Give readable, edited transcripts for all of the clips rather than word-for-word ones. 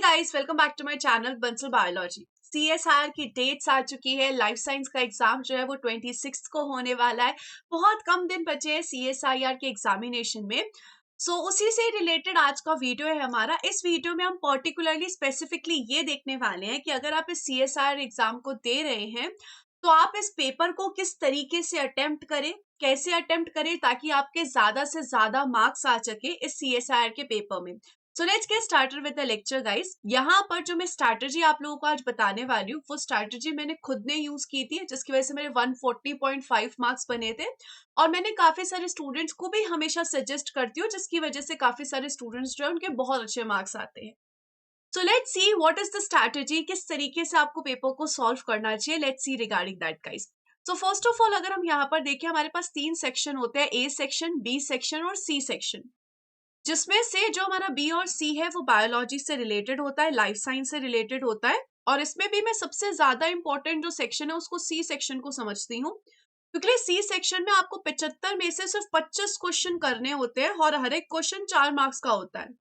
Guys, welcome back to my channel Bansal biology. CSIR की dates आ चुकी है। लाइफ साइंस का एग्जाम जो है वो 26 को होने वाला है। बहुत कम दिन बचे हैं सीएसआईआर के एग्जामिनेशन में। उसी से रिलेटेड आज का वीडियो है हमारा। इस वीडियो में हम पर्टिकुलरली स्पेसिफिकली ये देखने वाले हैं कि अगर आप इस सीएसआईआर एग्जाम को दे रहे हैं तो आप इस पेपर को किस तरीके से अटेम्प्ट करें, कैसे अटेम्प्ट करें ताकि आपके ज्यादा से ज्यादा मार्क्स आ सके इस सीएसआईआर के पेपर में। So let's get started with the lecture guys. यहाँ पर जो मैं स्ट्रैटेजी आप लोगों को आज बताने वाली हूँ वो स्ट्रैटेजी मैंने खुद ने यूज की थी, जिसकी वजह से मेरे 140.5 मार्क्स बने थे। और मैंने काफी सारे स्टूडेंट्स को भी हमेशा सजेस्ट करती हूँ, जिसकी वजह से काफी सारे स्टूडेंट्स जो है उनके बहुत अच्छे मार्क्स आते हैं। So let's see what is the strategy, किस तरीके से आपको पेपर को सॉल्व करना चाहिए। Let's see regarding that guys. So first of all अगर हम यहाँ पर देखें, हमारे पास 3 सेक्शन होते हैं, ए सेक्शन, बी सेक्शन और सी सेक्शन, जिसमें से जो हमारा बी और सी है वो बायोलॉजी से रिलेटेड होता है, लाइफ साइंस से रिलेटेड होता है। और इसमें भी मैं सबसे ज्यादा इंपॉर्टेंट जो सेक्शन है उसको सी सेक्शन को समझती हूँ, क्योंकि सी सेक्शन में आपको 75 में से सिर्फ 25 क्वेश्चन करने होते हैं और हर एक क्वेश्चन 4 मार्क्स का होता है।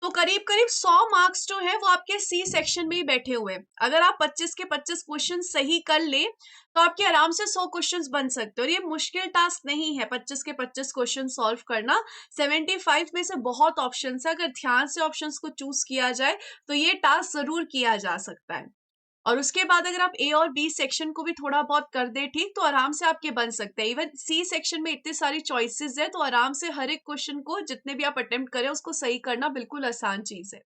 तो करीब करीब 100 मार्क्स जो है वो आपके सी सेक्शन में ही बैठे हुए हैं। अगर आप 25 के 25 क्वेश्चन सही कर ले तो आपके आराम से 100 क्वेश्चंस बन सकते हो। और ये मुश्किल टास्क नहीं है 25 के 25 क्वेश्चन सॉल्व करना। 75 में से बहुत ऑप्शन है, अगर ध्यान से ऑप्शंस को चूज किया जाए तो ये टास्क जरूर किया जा सकता है। और उसके बाद अगर आप ए और बी सेक्शन को भी थोड़ा बहुत कर दे ठीक, तो आराम से आपके बन सकते हैं। इवन सी सेक्शन में इतनी सारी चॉइसेस है तो आराम से हर एक क्वेश्चन को जितने भी आप अटेम्प्ट करें उसको सही करना बिल्कुल आसान चीज है।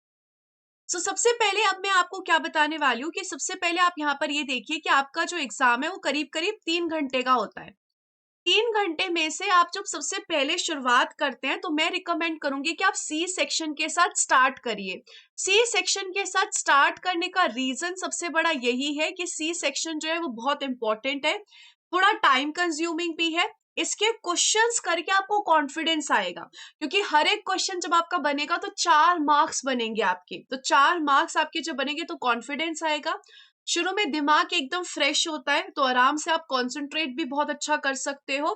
सबसे पहले अब मैं आपको क्या बताने वाली हूँ कि सबसे पहले आप यहाँ पर ये देखिए कि आपका जो एग्जाम है वो करीब करीब 3 घंटे का होता है। 3 घंटे में से आप जब सबसे पहले शुरुआत करते हैं तो मैं रिकमेंड करूंगी कि आप सी सेक्शन के साथ स्टार्ट करिए। सी सेक्शन के साथ स्टार्ट करने का रीजन सबसे बड़ा यही है कि सी सेक्शन जो है वो बहुत इंपॉर्टेंट है, थोड़ा टाइम कंज्यूमिंग भी है। इसके क्वेश्चंस करके आपको कॉन्फिडेंस आएगा, क्योंकि हर एक क्वेश्चन जब आपका बनेगा तो 4 मार्क्स बनेंगे आपके। तो 4 मार्क्स आपके जब बनेंगे तो कॉन्फिडेंस आएगा। शुरू में दिमाग एकदम फ्रेश होता है तो आराम से आप कंसंट्रेट भी बहुत अच्छा कर सकते हो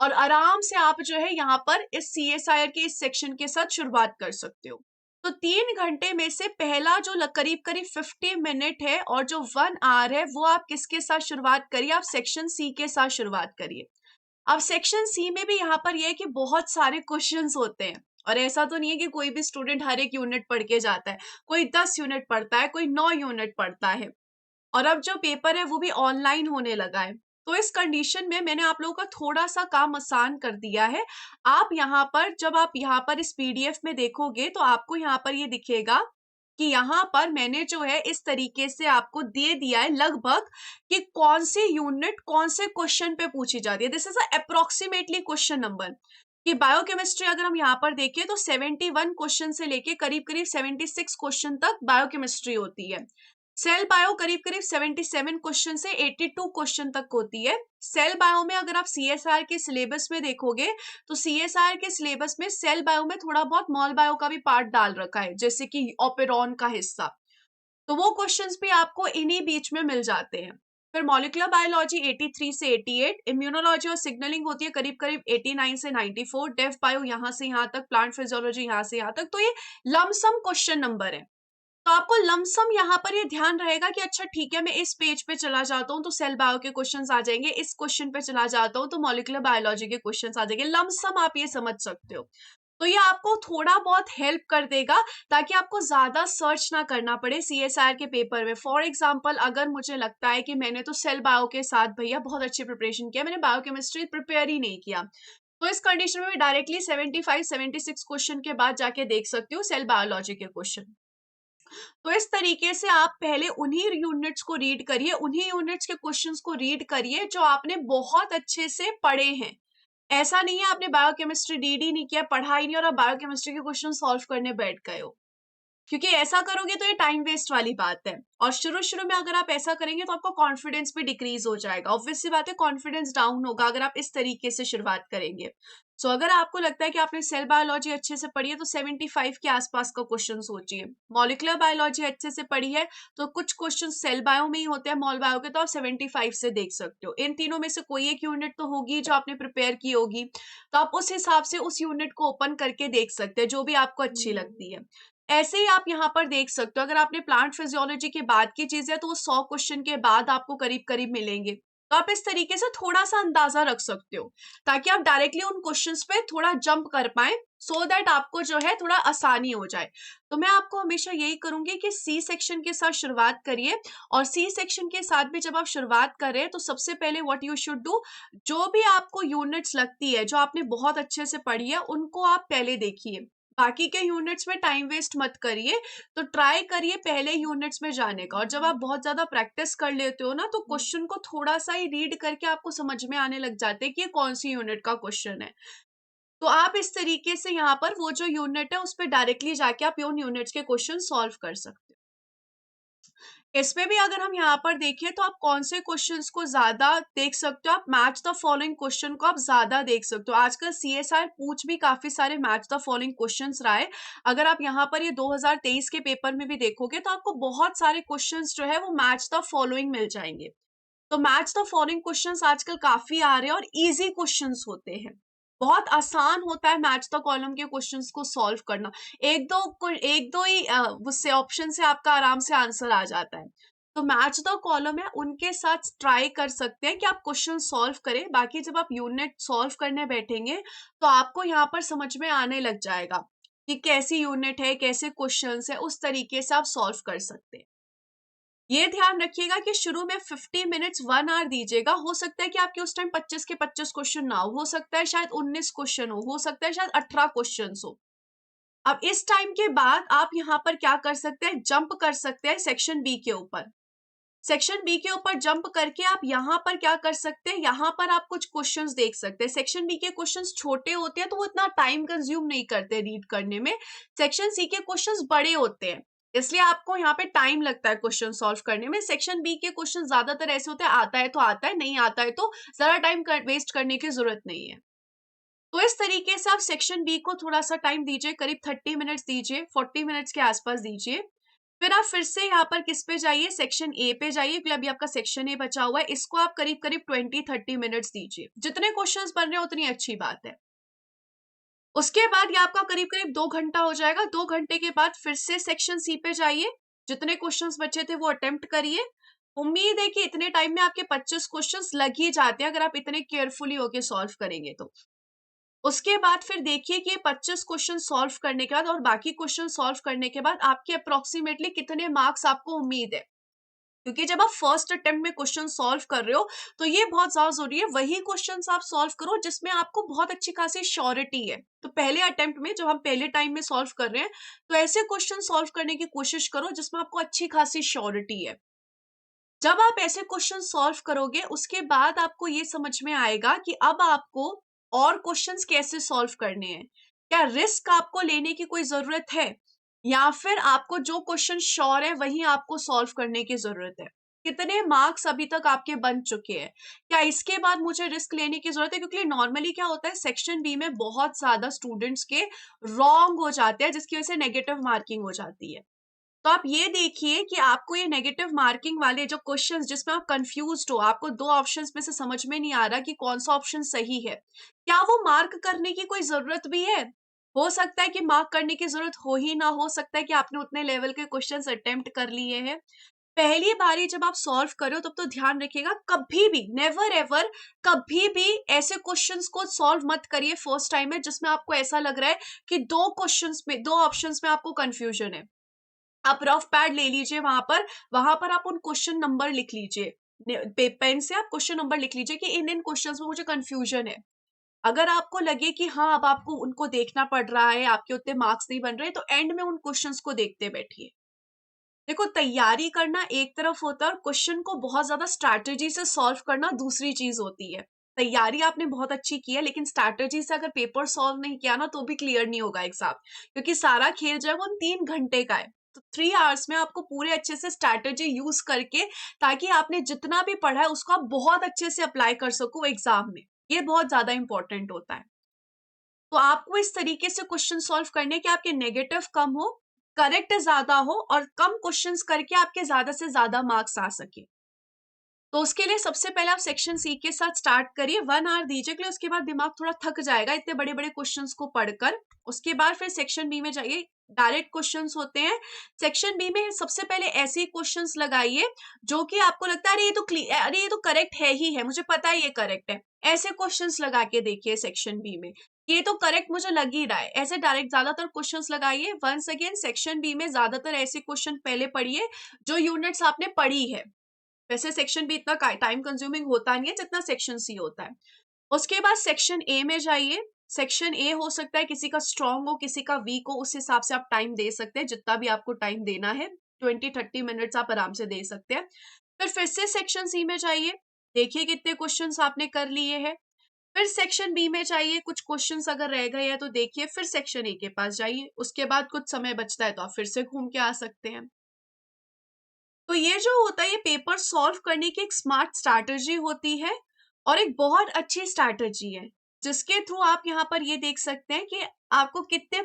और आराम से आप जो है यहाँ पर इस सीएसआईआर के इस सेक्शन के साथ शुरुआत कर सकते हो। तो 3 घंटे में से पहला जो करीब करीब 50 मिनट है और जो 1 आवर है वो आप किसके साथ शुरुआत करिए, आप सेक्शन सी के साथ शुरुआत करिए। अब सेक्शन सी में भी यहाँ पर यह है कि बहुत सारे क्वेश्चंस होते हैं और ऐसा तो नहीं है कि कोई भी स्टूडेंट हर एक यूनिट पढ़ के जाता है। कोई 10 यूनिट पढ़ता है, कोई 9 यूनिट पढ़ता है। और अब जो पेपर है वो भी ऑनलाइन होने लगा है, तो इस कंडीशन में मैंने आप लोगों का थोड़ा सा काम आसान कर दिया है। आप यहाँ पर जब आप यहाँ पर इस पीडीएफ में देखोगे तो आपको यहाँ पर ये दिखेगा कि यहाँ पर मैंने जो है इस तरीके से आपको दे दिया है लगभग कि कौन सी यूनिट कौन से क्वेश्चन पे पूछी जाती है। This is approximately question number कि बायोकेमिस्ट्री अगर हम यहाँ पर देखें तो 71 क्वेश्चन से लेके करीब करीब 76 क्वेश्चन तक बायोकेमिस्ट्री होती है। सेल बायो करीब करीब 77 क्वेश्चन से 82 क्वेश्चन तक होती है। सेल बायो में अगर आप सीएसआर के सिलेबस में देखोगे तो सीएसआर के सिलेबस में सेल बायो में थोड़ा बहुत मॉल बायो का भी पार्ट डाल रखा है, जैसे कि ऑपेरॉन का हिस्सा। तो वो क्वेश्चंस भी आपको इन्हीं बीच में मिल जाते हैं। फिर मॉलिक्यूलर बायोलॉजी 83 से 88, इम्यूनोलॉजी और सिग्नलिंग होती है करीब करीब 89 से 94, डेफ बायो यहाँ से यहाँ तक, प्लांट फिजियोलॉजी यहाँ से यहाँ तक। तो ये लमसम क्वेश्चन नंबर है। तो आपको लमसम यहाँ पर ये ध्यान रहेगा कि अच्छा ठीक है, मैं इस पेज पे चला जाता हूँ तो सेल बायो के क्वेश्चंस आ जाएंगे, इस क्वेश्चन पे चला जाता हूँ तो मॉलिक्यूलर बायोलॉजी के क्वेश्चंस आ जाएंगे। लमसम आप ये समझ सकते हो। तो ये आपको थोड़ा बहुत हेल्प कर देगा ताकि आपको ज्यादा सर्च ना करना पड़े सीएसआईआर के पेपर में। फॉर एग्जाम्पल अगर मुझे लगता है कि मैंने तो सेल बायो के साथ भैया बहुत अच्छी प्रिपरेशन किया, मैंने बायोकेमिस्ट्री प्रिपेयर ही नहीं किया, तो इस कंडीशन में डायरेक्टली 75-76 क्वेश्चन के बाद जाके देख सकती हूँ सेल बायोलॉजी के क्वेश्चन। तो इस तरीके से आप पहले उन्हीं यूनिट्स को रीड करिए, उन्हीं यूनिट्स के क्वेश्चंस को रीड करिए जो आपने बहुत अच्छे से पढ़े हैं। ऐसा नहीं है आपने बायोकेमिस्ट्री रीड ही नहीं किया, पढ़ा ही नहीं और आप बायोकेमिस्ट्री के क्वेश्चन सॉल्व करने बैठ गए हो, क्योंकि ऐसा करोगे तो ये टाइम वेस्ट वाली बात है। और शुरू शुरू में अगर आप ऐसा करेंगे तो आपका कॉन्फिडेंस भी डिक्रीज हो जाएगा। ऑब्वियस सी बात है, कॉन्फिडेंस डाउन होगा अगर आप इस तरीके से शुरुआत करेंगे। अगर आपको लगता है कि आपने सेल बायोलॉजी अच्छे से पढ़ी है तो 75 के आसपास का क्वेश्चन सोचिए। मॉलिक्यूलर बायोलॉजी अच्छे से पढ़ी है तो कुछ क्वेश्चन सेल बायो में ही होते हैं, मॉल बायो के, तो आप 75 से देख सकते हो। इन तीनों में से कोई एक यूनिट तो होगी जो आपने प्रिपेयर की होगी, तो आप उस हिसाब से उस यूनिट को ओपन करके देख सकते हैं जो भी आपको अच्छी लगती है। ऐसे ही आप यहाँ पर देख सकते हो, अगर आपने प्लांट फिजियोलॉजी के बाद की चीजें तो वो 100 क्वेश्चन के बाद आपको करीब करीब मिलेंगे। तो आप इस तरीके से थोड़ा सा अंदाजा रख सकते हो ताकि आप डायरेक्टली उन क्वेश्चंस पे थोड़ा जंप कर पाए, सो दैट आपको जो है थोड़ा आसानी हो जाए। तो मैं आपको हमेशा यही करूंगी कि सी सेक्शन के साथ शुरुआत करिए, और सी सेक्शन के साथ भी जब आप शुरुआत करें तो सबसे पहले व्हाट यू शुड डू, जो भी आपको यूनिट्स लगती है जो आपने बहुत अच्छे से पढ़ी है उनको आप पहले देखिए। बाकी के यूनिट्स में टाइम वेस्ट मत करिए। तो ट्राई करिए पहले यूनिट्स में जाने का, और जब आप बहुत ज्यादा प्रैक्टिस कर लेते हो ना तो क्वेश्चन को थोड़ा सा ही रीड करके आपको समझ में आने लग जाते हैं कि ये कौन सी यूनिट का क्वेश्चन है। तो आप इस तरीके से यहाँ पर वो जो यूनिट है उस पर डायरेक्टली जाके आप उन यूनिट्स के क्वेश्चन सॉल्व कर सकते हो। इसमें भी अगर हम यहाँ पर देखें तो आप कौन से क्वेश्चंस को ज्यादा देख सकते हो, आप मैच द फॉलोइंग क्वेश्चन को आप ज्यादा देख सकते हो। आजकल सीएसआर पूछ भी काफी सारे मैच द फॉलोइंग क्वेश्चंस रहा है। अगर आप यहाँ पर ये 2023 के पेपर में भी देखोगे तो आपको बहुत सारे क्वेश्चंस जो है वो मैच द फॉलोइंग मिल जाएंगे। तो मैच द फॉलोइंग क्वेश्चंस आजकल काफी आ रहे हैं और इजी क्वेश्चंस होते हैं। बहुत आसान होता है मैच द कॉलम के क्वेश्चंस को सॉल्व करना। एक दो ही उससे ऑप्शन से आपका आराम से आंसर आ जाता है। तो मैच द कॉलम है उनके साथ ट्राई कर सकते हैं कि आप क्वेश्चन सॉल्व करें। बाकी जब आप यूनिट सॉल्व करने बैठेंगे तो आपको यहाँ पर समझ में आने लग जाएगा कि कैसी यूनिट है, कैसे क्वेश्चन है, उस तरीके से आप सॉल्व कर सकते हैं। ये ध्यान रखिएगा कि शुरू में 50 मिनट्स 1 आवर दीजिएगा। हो सकता है कि आपके उस टाइम 25 के 25 क्वेश्चन ना हो सकता है शायद 19 क्वेश्चन हो सकता है शायद 18 क्वेश्चन हो। अब इस टाइम के बाद आप यहाँ पर क्या कर सकते हैं, जंप कर सकते हैं सेक्शन बी के ऊपर। सेक्शन बी के ऊपर जंप करके आप यहाँ पर क्या कर सकते हैं, यहाँ पर आप कुछ क्वेश्चंस देख सकते हैं। सेक्शन बी के क्वेश्चंस छोटे होते हैं तो वो इतना टाइम कंज्यूम नहीं करते रीड करने में। सेक्शन सी के क्वेश्चंस बड़े होते हैं, इसलिए आपको यहाँ पे टाइम लगता है क्वेश्चन सॉल्व करने में। सेक्शन बी के क्वेश्चन ज्यादातर ऐसे होते हैं, आता है तो आता है, नहीं आता है तो ज्यादा टाइम वेस्ट करने की जरूरत नहीं है। तो इस तरीके से आप सेक्शन बी को थोड़ा सा टाइम दीजिए, करीब 30 मिनट्स दीजिए, 40 मिनट्स के आसपास दीजिए। फिर आप फिर से यहाँ पर किस पे जाइए, सेक्शन ए पे जाइए, क्योंकि अभी आपका सेक्शन ए बचा हुआ है। इसको आप करीब करीब 20-30 मिनट्स दीजिए। जितने क्वेश्चंस बन रहे हैं उतनी अच्छी बात है। उसके बाद ये आपका करीब करीब 2 घंटा हो जाएगा। 2 घंटे के बाद फिर से सेक्शन सी पे जाइए, जितने क्वेश्चंस बचे थे वो अटेम्प्ट करिए। उम्मीद है कि इतने टाइम में आपके 25 क्वेश्चंस लग ही जाते हैं अगर आप इतने केयरफुली होके सॉल्व करेंगे तो। उसके बाद फिर देखिए कि 25 क्वेश्चन सॉल्व करने के बाद और बाकी क्वेश्चन सॉल्व करने के बाद आपके अप्रोक्सीमेटली कितने मार्क्स आपको उम्मीद है। क्योंकि जब आप फर्स्ट अटेम्प्ट में क्वेश्चन सॉल्व कर रहे हो तो ये बहुत ज्यादा जरूरी है, वही क्वेश्चंस आप सॉल्व करो जिसमें आपको बहुत अच्छी खासी श्योरिटी है। तो पहले अटेम्प्ट में जब हम पहले टाइम में सॉल्व कर रहे हैं तो ऐसे क्वेश्चन सॉल्व करने की कोशिश करो जिसमें आपको अच्छी खासी श्योरिटी है। जब आप ऐसे क्वेश्चन सॉल्व करोगे उसके बाद आपको ये समझ में आएगा कि अब आपको और क्वेश्चंस कैसे सॉल्व करने हैं। क्या रिस्क आपको लेने की कोई जरूरत है, या फिर आपको जो क्वेश्चन श्योर है वही आपको सॉल्व करने की जरूरत है। कितने मार्क्स अभी तक आपके बन चुके हैं, क्या इसके बाद मुझे रिस्क लेने की जरूरत है। क्योंकि नॉर्मली क्या होता है, सेक्शन बी में बहुत ज्यादा स्टूडेंट्स के रॉन्ग हो जाते हैं जिसकी वजह से नेगेटिव मार्किंग हो जाती है। तो आप ये देखिए कि आपको ये नेगेटिव मार्किंग वाले जो क्वेश्चंस जिसमें आप कंफ्यूज्ड हो, आपको दो ऑप्शंस में से समझ में नहीं आ रहा कि कौन सा ऑप्शन सही है, क्या वो मार्क करने की कोई जरूरत भी है। हो सकता है कि मार्क करने की जरूरत हो ही ना, हो सकता है कि आपने उतने लेवल के क्वेश्चंस अटेम्प्ट कर लिए हैं। पहली बारी जब आप सॉल्व करो तब तो ध्यान रखिएगा, कभी भी नेवर एवर कभी भी ऐसे क्वेश्चंस को सॉल्व मत करिए फर्स्ट टाइम में जिसमें आपको ऐसा लग रहा है कि दो क्वेश्चंस में, दो ऑप्शंस में आपको कंफ्यूजन है। आप रफ पैड ले लीजिए, वहां पर आप उन क्वेश्चन नंबर लिख लीजिए, पेन से आप क्वेश्चन नंबर लिख लीजिए कि इन इन क्वेश्चंस में मुझे कंफ्यूजन है। अगर आपको लगे कि हाँ अब आपको उनको देखना पड़ रहा है, आपके उतने मार्क्स नहीं बन रहे, तो एंड में उन क्वेश्चंस को देखते बैठिए। देखो, तैयारी करना एक तरफ होता है और क्वेश्चन को बहुत ज्यादा स्ट्रैटेजी से सॉल्व करना दूसरी चीज होती है। तैयारी आपने बहुत अच्छी की है लेकिन स्ट्रैटेजी से अगर पेपर सॉल्व नहीं किया ना तो भी क्लियर नहीं होगा एग्जाम, क्योंकि सारा खेल जो है वो 3 घंटे का है। तो 3 आवर्स में आपको पूरे अच्छे से स्ट्रैटेजी यूज करके, ताकि आपने जितना भी पढ़ा है उसको आप बहुत अच्छे से अप्लाई कर सको एग्जाम में, ये बहुत ज्यादा इंपॉर्टेंट होता है। तो आपको इस तरीके से क्वेश्चन सॉल्व करने के आपके नेगेटिव कम हो, करेक्ट ज्यादा हो और कम क्वेश्चंस करके आपके ज्यादा से ज्यादा मार्क्स आ सके। तो उसके लिए सबसे पहले आप सेक्शन सी के साथ स्टार्ट करिए, 1 आवर दीजिए, के लिए उसके बाद दिमाग थोड़ा थक जाएगा इतने बड़े बड़े क्वेश्चंस को पढ़कर। उसके बाद फिर सेक्शन बी में जाइए, डायरेक्ट क्वेश्चंस होते हैं। सेक्शन बी में सबसे पहले ऐसे क्वेश्चंस लगाइए जो कि आपको लगता है अरे ये तो करेक्ट है ही है, मुझे पता है ये करेक्ट है। ऐसे क्वेश्चंस लगा के देखिए सेक्शन बी में, ये तो करेक्ट मुझे लग ही रहा है। ऐसे डायरेक्ट ज्यादातर क्वेश्चंस लगाइए। वंस अगेन सेक्शन बी में ज्यादातर ऐसे क्वेश्चन पहले पढ़िए जो यूनिट्स आपने पढ़ी है। वैसे सेक्शन बी इतना टाइम कंज्यूमिंग होता नहीं है जितना सेक्शन सी होता है। उसके बाद सेक्शन ए में जाइए। सेक्शन ए हो सकता है किसी का स्ट्रांग हो, किसी का वीक हो, उस हिसाब से आप टाइम दे सकते हैं, जितना भी आपको टाइम देना है 20-30 मिनट्स आप आराम से दे सकते हैं। फिर से सेक्शन सी में जाइए, देखिए कितने क्वेश्चंस आपने कर लिए हैं। फिर सेक्शन बी में जाइए, कुछ क्वेश्चंस अगर रह गए हैं तो देखिए। फिर सेक्शन ए के पास जाइए, उसके बाद कुछ समय बचता है तो आप फिर से घूम के आ सकते हैं। तो ये जो होता है ये पेपर सॉल्व करने की एक स्मार्ट स्ट्रैटेजी होती है और एक बहुत अच्छी स्ट्रैटेजी है, जिसके थ्रू आप यहाँ पर ये देख सकते हैं कि आपको कितने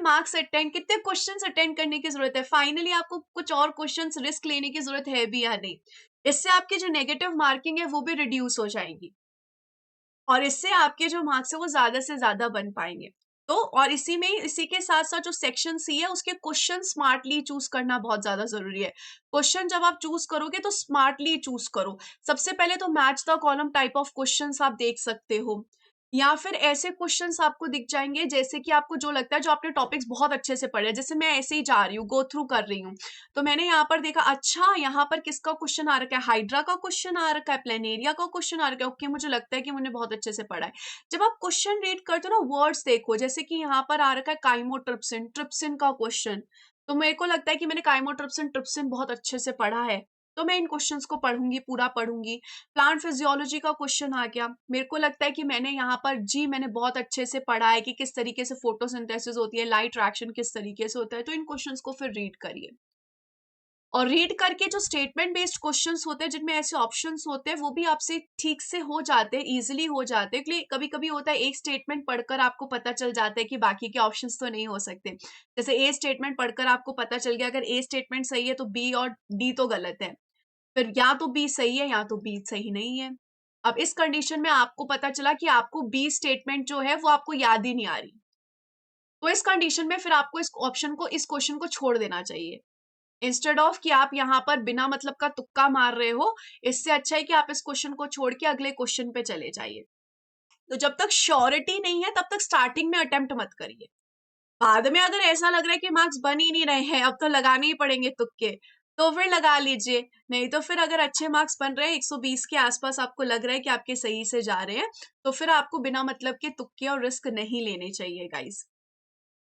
क्वेश्चंस अटेंड करने की जरूरत है। फाइनली आपको कुछ और क्वेश्चंस रिस्क लेने की जरूरत है भी या नहीं। इससे आपकी जो नेगेटिव मार्किंग है वो भी रिड्यूस हो जाएगी और इससे आपके जो मार्क्स है वो ज्यादा से ज्यादा बन पाएंगे। तो और इसी के साथ साथ जो सेक्शन सी है उसके क्वेश्चन स्मार्टली चूज करना बहुत ज्यादा जरूरी है। क्वेश्चन जब आप चूज करोगे तो स्मार्टली चूज करो। सबसे पहले तो match the column type of questions आप देख सकते हो, या फिर ऐसे क्वेश्चंस आपको दिख जाएंगे जैसे कि आपको जो लगता है जो आपने टॉपिक्स बहुत अच्छे से पढ़े, जैसे मैं ऐसे ही जा रही हूँ, गो थ्रू कर रही हूँ, तो मैंने यहाँ पर देखा अच्छा यहाँ पर किसका क्वेश्चन आ रखा है, हाइड्रा का क्वेश्चन आ रखा है, प्लेनेरिया का क्वेश्चन आ रखा है। ओके, मुझे लगता है कि मैंने बहुत अच्छे से पढ़ा है। जब आप क्वेश्चन रीड करते हो ना, वर्ड्स देखो, जैसे कि यहाँ पर आ रखा है काइमोट्रिप्सिन, ट्रिप्सिन का क्वेश्चन, तो मेरे को लगता है कि मैंने काइमोट्रिप्सिन ट्रिप्सिन बहुत अच्छे से पढ़ा है, तो मैं इन क्वेश्चंस को पढ़ूंगी, पूरा पढ़ूंगी। प्लांट फिजियोलॉजी का क्वेश्चन आ गया, मेरे को लगता है कि मैंने बहुत अच्छे से पढ़ा है कि किस तरीके से फोटोसिंथेसिस होती है, लाइट रिएक्शन किस तरीके से होता है, तो इन क्वेश्चंस को फिर रीड करिए। और रीड करके जो स्टेटमेंट बेस्ड क्वेश्चंस होते हैं जिनमें ऐसे ऑप्शंस होते हैं वो भी आपसे ठीक से हो जाते हैं, इजीली हो जाते हैं। क्योंकि कभी कभी होता है एक स्टेटमेंट पढ़कर आपको पता चल जाता है कि बाकी के ऑप्शंस तो नहीं हो सकते। जैसे ए स्टेटमेंट पढ़कर आपको पता चल गया अगर ए स्टेटमेंट सही है तो बी और डी तो गलत है, फिर या तो बी सही है या तो बी सही नहीं है। अब इस कंडीशन में आपको पता चला कि आपको बी स्टेटमेंट जो है वो आपको याद ही नहीं आ रही, तो इस कंडीशन में फिर आपको इस क्वेश्चन को छोड़ देना चाहिए, इंस्टेड ऑफ कि आप यहाँ पर बिना मतलब का तुक्का मार रहे हो। इससे अच्छा है कि आप इस क्वेश्चन को छोड़ के अगले क्वेश्चन पे चले जाइए। तो जब तक श्योरिटी नहीं है तब तक स्टार्टिंग में अटेम्प्ट मत करिए। बाद में अगर ऐसा लग रहा है कि मार्क्स बन ही नहीं रहे हैं, अब तो लगाने ही पड़ेंगे तुक्के, तो फिर लगा लीजिए। नहीं तो फिर अगर अच्छे मार्क्स बन रहे हैं 120 के आसपास, आपको लग रहा है कि आपके सही से जा रहे हैं, तो फिर आपको बिना मतलब के तुक्के और रिस्क नहीं लेने चाहिए गाइस।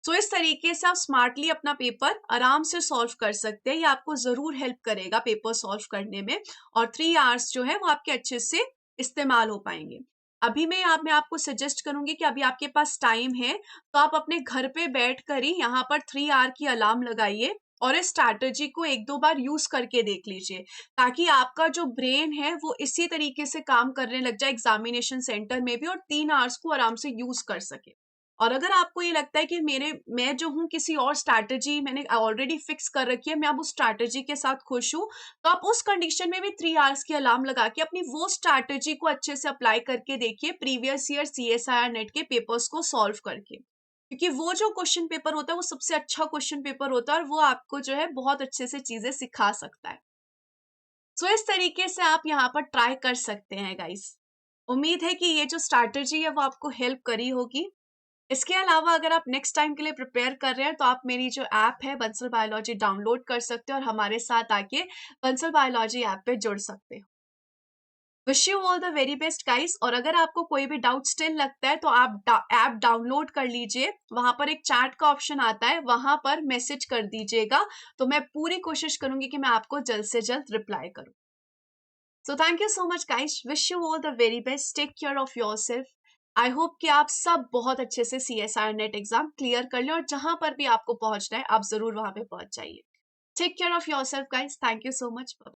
सो इस तरीके से आप स्मार्टली अपना पेपर आराम से सॉल्व कर सकते हैं। ये आपको जरूर हेल्प करेगा पेपर सॉल्व करने में, और 3 आवर्स जो है वो आपके अच्छे से इस्तेमाल हो पाएंगे। अभी मैं आपको सजेस्ट करूंगी कि अभी आपके पास टाइम है तो आप अपने घर पे बैठ कर ही यहाँ पर 3 आवर की अलार्म लगाइए और इस स्ट्रैटेजी को 1-2 बार यूज करके देख लीजिए, ताकि आपका जो ब्रेन है वो इसी तरीके से काम करने लग जाए एग्जामिनेशन सेंटर में भी, और 3 आवर्स को आराम से यूज कर सके। और अगर आपको ये लगता है कि मैं जो हूँ किसी और स्ट्रैटेजी मैंने ऑलरेडी फिक्स कर रखी है, मैं अब उस स्ट्रैटेजी के साथ खुश हूँ, तो आप उस कंडीशन में भी 3 आवर्स की अलार्म लगा के अपनी वो स्ट्रैटेजी को अच्छे से अप्लाई करके देखिए, प्रीवियस ईयर CSIR नेट के पेपर्स को सॉल्व करके। क्योंकि वो जो क्वेश्चन पेपर होता है वो सबसे अच्छा क्वेश्चन पेपर होता है और वो आपको जो है बहुत अच्छे से चीजें सिखा सकता है। सो इस तरीके से आप यहाँ पर ट्राई कर सकते हैं गाइस। उम्मीद है कि ये जो स्ट्रैटेजी है वो आपको हेल्प करी होगी। इसके अलावा अगर आप नेक्स्ट टाइम के लिए प्रिपेयर कर रहे हैं तो आप मेरी जो ऐप है बंसल बायोलॉजी डाउनलोड कर सकते हो और हमारे साथ आके बंसल बायोलॉजी ऐप पे जुड़ सकते हो। Wish you all the very best guys. और अगर आपको कोई भी डाउट स्टिल लगता है तो आप ऐप डाउनलोड कर लीजिए, वहां पर एक चैट का ऑप्शन आता है, वहां पर मैसेज कर दीजिएगा, तो मैं पूरी कोशिश करूंगी कि मैं आपको जल्द से जल्द रिप्लाई करूं। So thank you so much guys, wish you all the very best, take care of yourself. I hope कि आप सब बहुत अच्छे से CSIR नेट एग्जाम क्लियर कर लें और जहां पर भी आपको पहुंचना है आप जरूर वहां पे पहुंच जाइए। Take care of yourself guys, thank you so much.